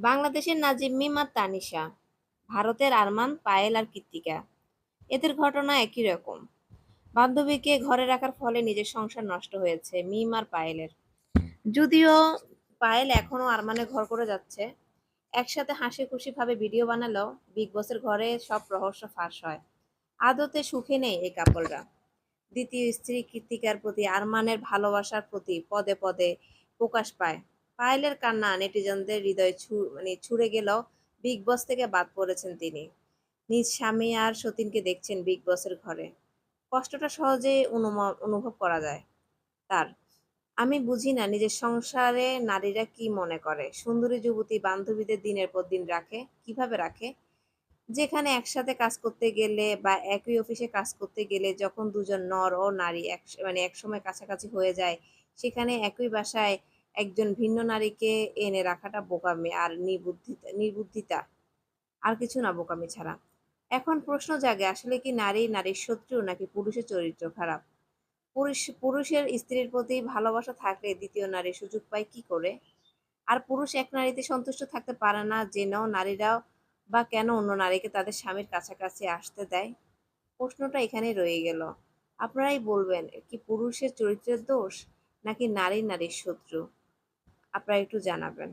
বাংলাদেশের নাজিম মিম আর তানিশা, ভারতের আরমান, পায়েল আর কৃত্তিকা। এদের ঘটনা একই রকম। বান্ধবীকে ঘরে রাখার ফলে নিজের সংসার নষ্ট হয়েছে মিম আর পায়েলের। যদিও পায়েল এখনো আরমানের ঘর করে যাচ্ছে, একসাথে হাসি খুশি ভাবে ভিডিও বানালেও বিগ বসের ঘরে সব রহস্য ফাঁস হয়। আদতে সুখে নেই এই কাপলরা। দ্বিতীয় স্ত্রী কৃত্তিকার প্রতি আরমানের ভালোবাসার প্রতি পদে পদে প্রকাশ পায়। পায়েলের কান্না নেটিজনদের হৃদয় ছুঁড়ে গেলেও বিগ বস থেকে বাদ পড়েছেন তিনি। নিজ স্বামী আর সতীনকে দেখছেন বিগ বসের ঘরে। কষ্টটা সহজে অনুভব করা যায় তার। আমি বুঝি না নিজের সংসারে নারীরা কি মনে করে। সুন্দরী যুবতী বান্ধবীদের দিনের পর দিন রাখে, কিভাবে রাখে? যেখানে একসাথে কাজ করতে গেলে বা একই অফিসে কাজ করতে গেলে যখন দুজন নর ও নারী একসময় কাছাকাছি হয়ে যায়, সেখানে একই বাসায় একজন ভিন্ন নারীকে এনে রাখাটা বোকামি আর নির্বুদ্ধিতা, আর কিছু না, বোকামি ছাড়া। এখন প্রশ্ন জাগে, আসলে কি নারী নারীর শত্রু নাকি পুরুষের চরিত্র খারাপ? পুরুষের স্ত্রীর প্রতি ভালোবাসা থাকলে দ্বিতীয় নারী সুযোগ পায় কি করে? আর পুরুষ এক নারীতে সন্তুষ্ট থাকতে পারে না জেনেও নারীরাও বা কেন অন্য নারীকে তাদের স্বামীর কাছাকাছি আসতে দেয়? প্রশ্নটা এখানেই রয়ে গেল। আপনারাই বলবেন, কি পুরুষের চরিত্রের দোষ নাকি নারীর শত্রু? আপনারা একটু জানাবেন।